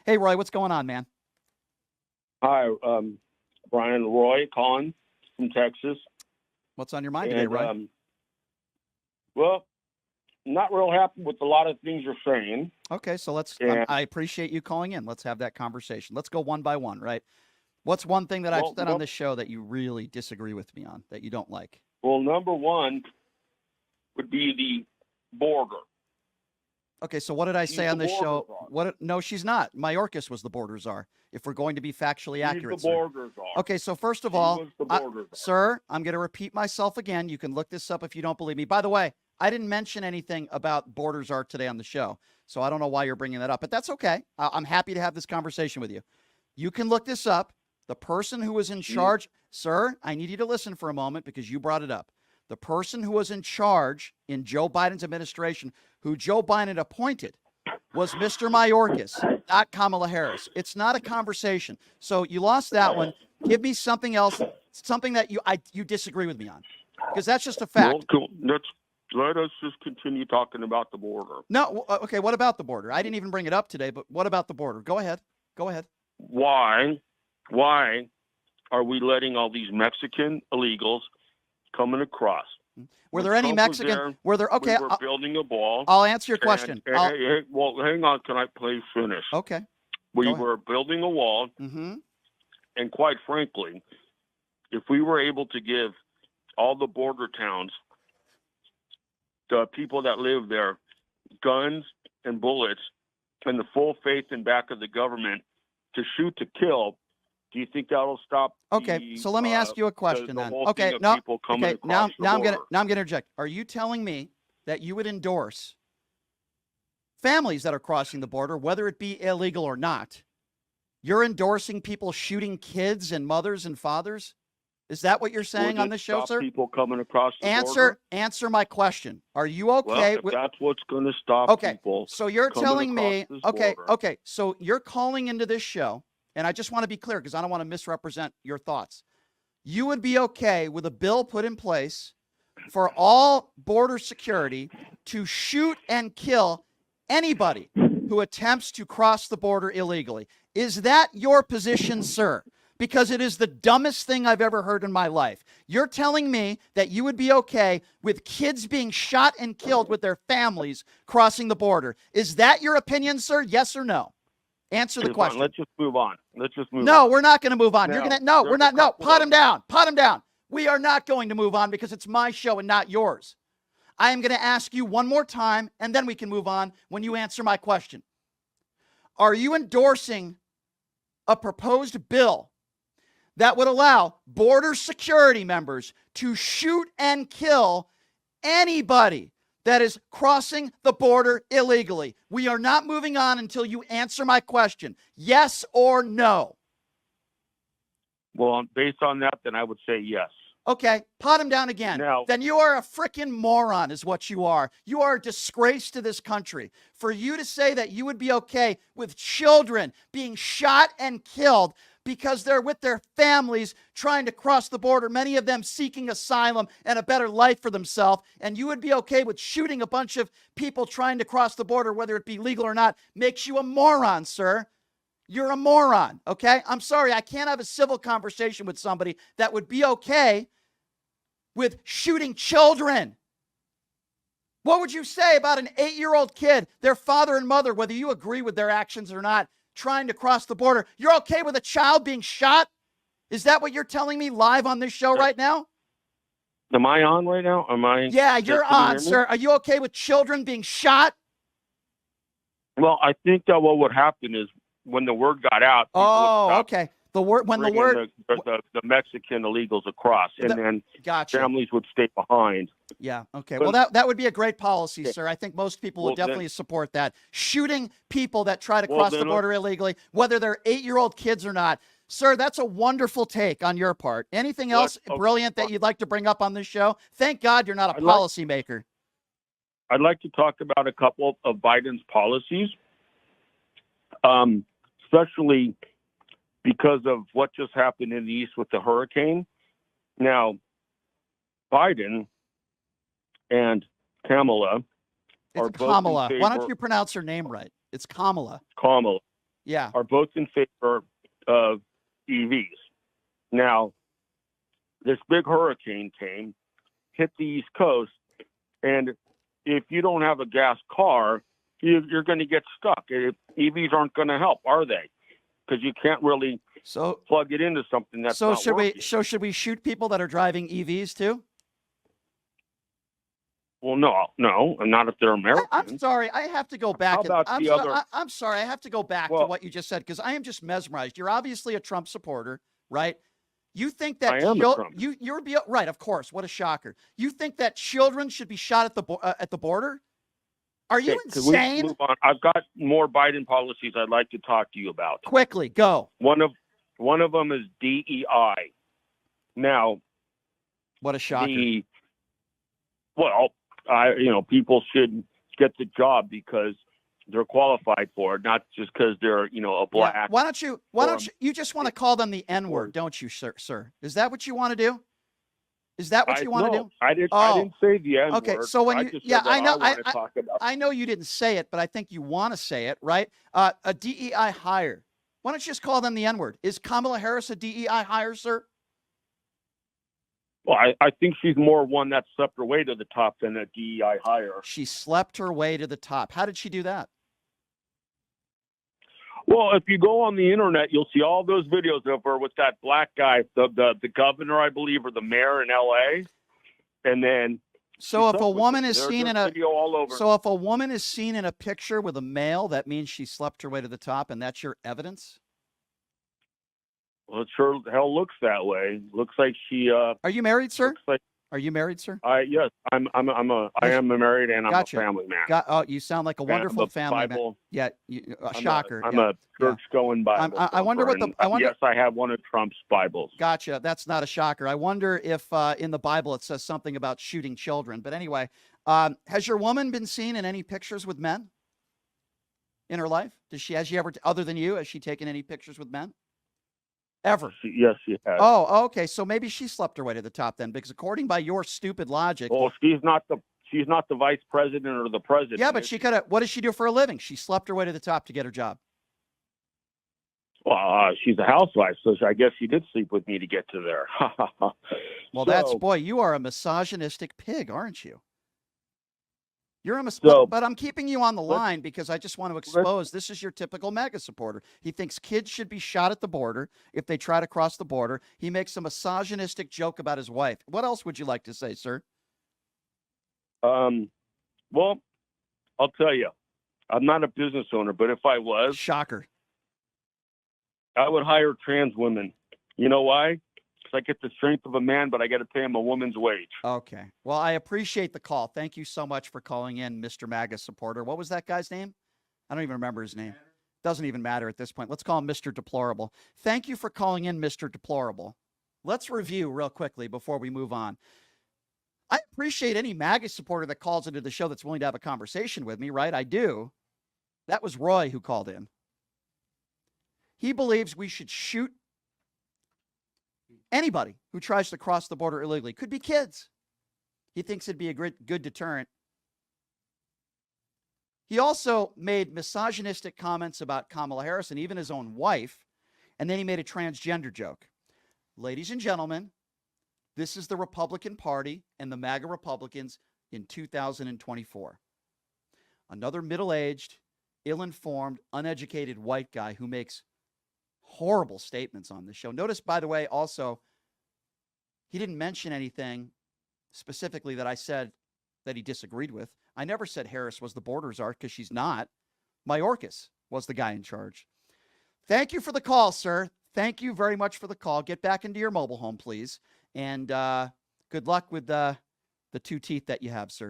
Hey, Roy, what's going on, man? Hi, Brian Roy calling from Texas. What's on your mind today, And, Roy? well, not real happy with a lot of things you're saying. Okay, so And, I appreciate you calling in. Let's have that conversation. Let's go one by one, right? What's one thing that I've well, said on this show that you really disagree with me on, that you don't like? well, number one would be the border. Okay, so what did I She's say the on this border show? czar. No, she's not. Mayorkas was the border czar, if we're going to be factually She's the accurate, sir. border czar. Okay, so first of She all, was the border czar. sir, I'm going to repeat myself again. You can look this up if you don't believe me. By the way, I didn't mention anything about border czar today on the show, so I don't know why you're bringing that up, but that's okay. I'm happy to have this conversation with you. You can look this up. The person who was in charge, sir, I need you to listen for a moment because you brought it up. The person who was in charge in Joe Biden's administration, who Joe Biden appointed, was Mr. Mayorkas, not Kamala Harris. It's not a conversation. So you lost that one. Give me something else, something that you disagree with me on, because that's just a fact. Well, cool. Let us just continue talking about the border. No, okay. What about the border? I didn't even bring it up today, but what about the border? Go ahead. Go ahead. Why are we letting all these Mexican illegals coming across? Were there any Mexican? Were there? Okay, we were building a wall. I'll answer your question. Well, hang on. Can I please finish? Okay. We were building a wall, Mm-hmm. and quite frankly, if we were able to give all the border towns, the people that live there, guns and bullets, and the full faith and back of the government to shoot to kill, do you think that'll stop? Okay, so let me ask you a question then. Okay, now I'm gonna interject. Are you telling me that you would endorse families that are crossing the border, whether it be illegal or not? You're endorsing people shooting kids and mothers and fathers? Is that what you're saying on this show, sir? People coming across the border? Answer my question. Are you okay with that's what's going to stop people? So you're telling me, border. okay, so you're calling into this show, and I just want to be clear because I don't want to misrepresent your thoughts. You would be okay with a bill put in place for all border security to shoot and kill anybody who attempts to cross the border illegally. Is that your position, sir? Because it is the dumbest thing I've ever heard in my life. You're telling me that you would be okay with kids being shot and killed with their families crossing the border. Is that your opinion, sir? Yes or no? Answer the question. Let's just move on. No, we're not going to move on. Now, We're not. No, pot him down. Pot him down. We are not going to move on because it's my show and not yours. I am going to ask you one more time, and then we can move on when you answer my question. Are you endorsing a proposed bill that would allow border security members to shoot and kill anybody that is crossing the border illegally? We are not moving on until you answer my question. Yes or no? Well, based on that, then I would say yes. Okay, pot him down again. Then you are a freaking moron is what you are. You are a disgrace to this country. For you to say that you would be okay with children being shot and killed because they're with their families trying to cross the border, many of them seeking asylum and a better life for themselves, and you would be okay with shooting a bunch of people trying to cross the border, whether it be legal or not, makes you a moron, sir. You're a moron, okay? I'm sorry, I can't have a civil conversation with somebody that would be okay with shooting children. What would you say about an 8-year-old kid, their father and mother, whether you agree with their actions or not, trying to cross the border? You're okay with a child being shot? Is that what you're telling me live on this show right now? Am I on right now? Yeah, you're on, sir. Are you okay with children being shot? Well, I think that what would happen is when the word got out. Okay. The Mexican illegals across, and then families would stay behind. Yeah. Okay. Well, that would be a great policy, sir. I think most people would definitely support that. Shooting people that try to cross the border illegally, whether they're 8-year-old kids or not. Sir, that's a wonderful take on your part. Anything else brilliant that you'd like to bring up on this show? Thank God you're not a policymaker. I'd like to talk about a couple of Biden's policies, especially because of what just happened in the East with the hurricane. Now, Biden and Kamala are both Kamala. Why don't you pronounce her name right? It's Kamala. Kamala. are both in favor of EVs. Now, this big hurricane came, hit the East Coast, and if you don't have a gas car, you're going to get stuck. EVs aren't going to help, are they? Because you can't really plug it into something that's not working. Should we shoot people that are driving EVs too? Well, no, not if they're Americans. I'm sorry, I have to go back. I'm sorry, I have to go back to what you just said because I am just mesmerized. You're obviously a Trump supporter, right? You think that you're right? Of course. What a shocker! You think that children should be shot at the border? Are you insane? Move on. I've got more Biden policies I'd like to talk to you about. Quickly, go. One of them is DEI. Now, what a shocker! People should get the job because they're qualified for it, not just because they're, a black. Yeah. Why don't you just want to call them the N-word, don't you, sir? Is that what you want to do? Is that what you want to do? I didn't say the N-word. Okay, so when I know you didn't say it, but I think you want to say it, right? A DEI hire. Why don't you just call them the N-word? Is Kamala Harris a DEI hire, sir? Well, I think she's more one that slept her way to the top than a DEI hire. She slept her way to the top. How did she do that? Well, if you go on the internet, you'll see all those videos of her with that black guy, the governor, I believe, or the mayor in LA. And then so if a woman is seen in if a woman is seen in a picture with a male, that means she slept her way to the top, and that's your evidence? Well, it sure the hell looks that way. Looks like she. Are you married, sir? Are you married, sir? Yes, I am married, and I'm a family man. You sound like a wonderful family man. Yeah, shocker. I'm a church-going Bible. I wonder what yes, I have one of Trump's Bibles. Gotcha. That's not a shocker. I wonder if in the Bible it says something about shooting children. But anyway, has your woman been seen in any pictures with men in her life? Has she ever, other than you, has she taken any pictures with men? Ever? Yes, she has. Oh, okay. So maybe she slept her way to the top then, because according by your stupid logic. Well, she's not the vice president or the president. Yeah, but she could have. What does she do for a living? She slept her way to the top to get her job. Well, she's a housewife, so I guess she did sleep with me to get to there. Well, you are a misogynistic pig, aren't you? You're but I'm keeping you on the line because I just want to expose this is your typical MAGA supporter. He thinks kids should be shot at the border if they try to cross the border. He makes a misogynistic joke about his wife. What else would you like to say, sir? Well, I'll tell you, I'm not a business owner, but if I was, shocker, I would hire trans women. You know why? I get the strength of a man, but I got to pay him a woman's wage. Okay. Well, I appreciate the call. Thank you so much for calling in, Mr. MAGA supporter. What was that guy's name? I don't even remember his name. Doesn't even matter at this point. Let's call him Mr. Deplorable. Thank you for calling in, Mr. Deplorable. Let's review real quickly before we move on. I appreciate any MAGA supporter that calls into the show that's willing to have a conversation with me, right? I do. That was Roy who called in. He believes we should shoot anybody who tries to cross the border illegally. Could be kids. He thinks it'd be a good deterrent. He also made misogynistic comments about Kamala Harris and even his own wife, and then he made a transgender joke. Ladies and gentlemen, this is the Republican Party and the MAGA Republicans in 2024. Another middle-aged, ill-informed, uneducated white guy who makes horrible statements on this show. Notice, by the way, also, he didn't mention anything specifically that I said that he disagreed with. I never said Harris was the border czar because she's not. Mayorkas was the guy in charge. Thank you for the call, sir. Thank you very much for the call. Get back into your mobile home, please. And good luck with the two teeth that you have, sir.